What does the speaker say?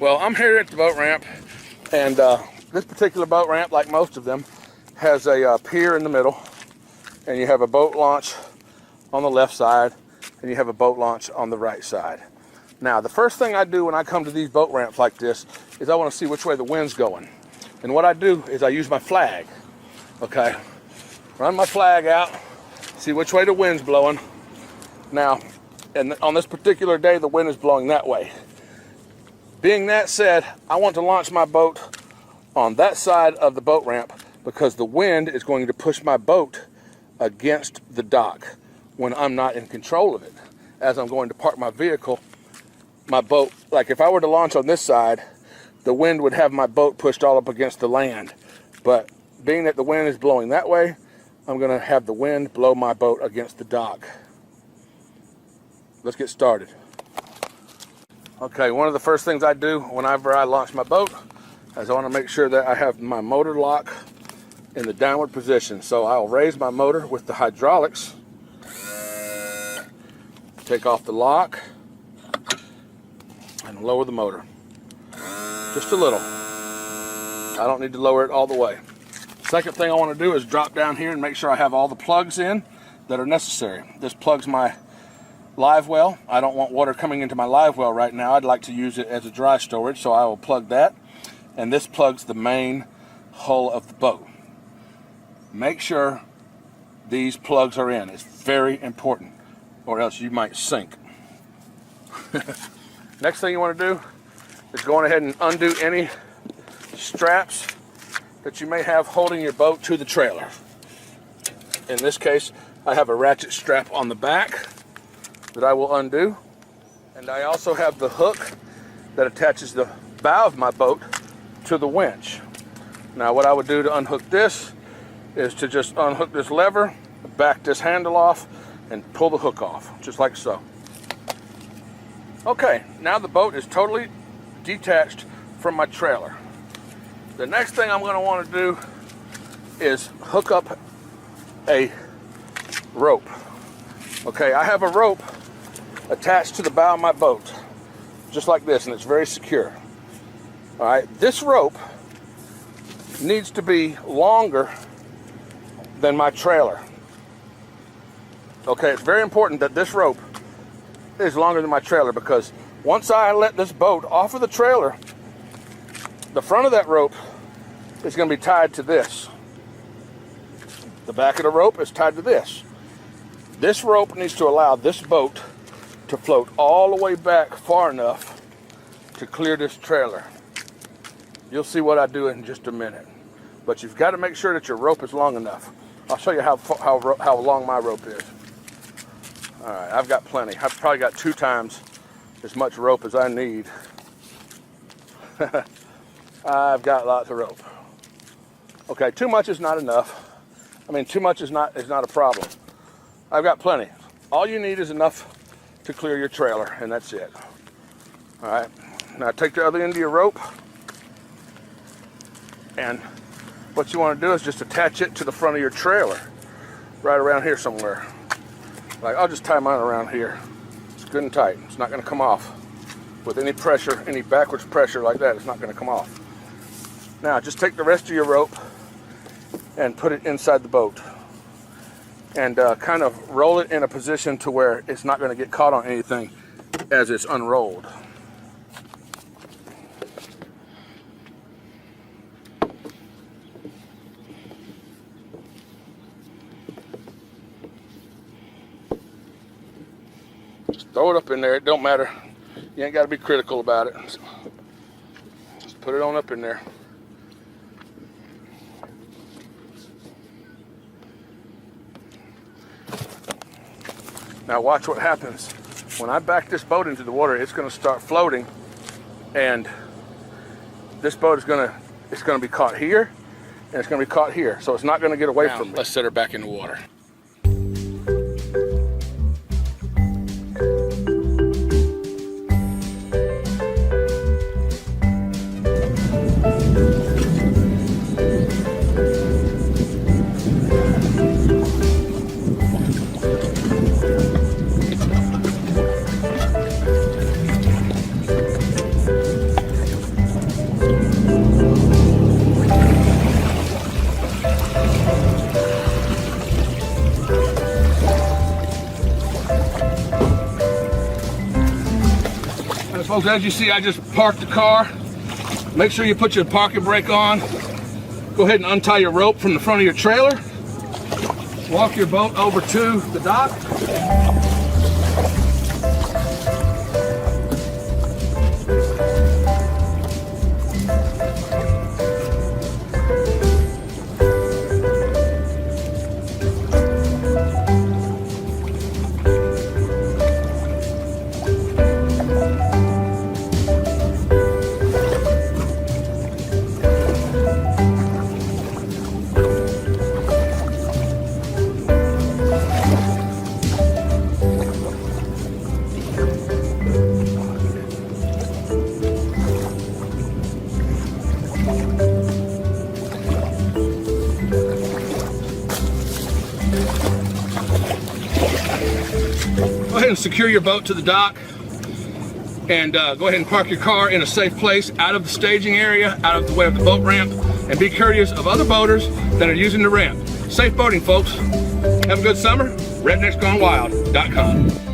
Well, I'm here at the boat ramp, and this particular boat ramp, like most of them, has a pier in the middle, and you have a boat launch on the left side, and you have a boat launch on the right side. Now, the first thing I do when I come to these boat ramps like this is I want to see which way the wind's going. And what I do is I use my flag, okay? Run my flag out, see which way the wind's blowing. Now, and on this particular day, the wind is blowing that way. Being that said, I want to launch my boat on that side of the boat ramp because the wind is going to push my boat against the dock when I'm not in control of it. As I'm going to park my vehicle, my boat, like if I were to launch on this side, the wind would have my boat pushed all up against the land. But being that the wind is blowing that way, I'm going to have the wind blow my boat against the dock. Let's get started. Okay, one of the first things I do whenever I launch my boat is I want to make sure that I have my motor lock in the downward position. So I'll raise my motor with the hydraulics, take off the lock, and lower the motor. Just a little. I don't need to lower it all the way. Second thing I want to do is drop down here and make sure I have all the plugs in that are necessary. This plugs my live well. I don't want water coming into my live well right now. I'd like to use it as a dry storage, so I will plug that. And this plugs the main hull of the boat. Make sure these plugs are in. It's very important, or else you might sink. Next thing you want to do is go on ahead and undo any straps that you may have holding your boat to the trailer. In this case, I have a ratchet strap on the back that I will undo, and I also have the hook that attaches the bow of my boat to the winch. Now what I would do to unhook this is to just unhook this lever, back this handle off, and pull the hook off, just like so. Okay, now the boat is totally detached from my trailer. The next thing I'm going to want to do is hook up a rope. Okay, I have a rope attached to the bow of my boat, just like this, and it's very secure. All right, this rope needs to be longer than my trailer. Okay, it's very important that this rope is longer than my trailer, because once I let this boat off of the trailer, the front of that rope is going to be tied to this. The back of the rope is tied to this. This rope needs to allow this boat to float all the way back far enough to clear this trailer. You'll see what I do in just a minute. But you've got to make sure that your rope is long enough. I'll show you how long my rope is. All right, I've got plenty. I've probably got 2 times as much rope as I need. I've got lots of rope. Okay, too much is not enough. I mean, too much is not a problem. I've got plenty. All you need is enough to clear your trailer, and that's it. All right, now take the other end of your rope, and what you want to do is just attach it to the front of your trailer, right around here somewhere. Like, I'll just tie mine around here. It's good and tight. It's not going to come off. With any pressure, any backwards pressure like that, it's not going to come off. Now, just take the rest of your rope and put it inside the boat. And kind of roll it in a position to where it's not going to get caught on anything as it's unrolled. Just throw it up in there. It don't matter. You ain't got to be critical about it. Just put it on up in there. Now watch what happens. When I back this boat into the water, it's going to start floating, and this boat is going to be caught here, and it's going to be caught here, so it's not going to get away from me. Let's set her back in the water. Folks, as you see, I just parked the car. Make sure you put your parking brake on. Go ahead and untie your rope from the front of your trailer. Walk your boat over to the dock. Go ahead and secure your boat to the dock, and go ahead and park your car in a safe place out of the staging area, out of the way of the boat ramp, and be courteous of other boaters that are using the ramp. Safe boating, folks. Have a good summer. RednecksGoneWild.com.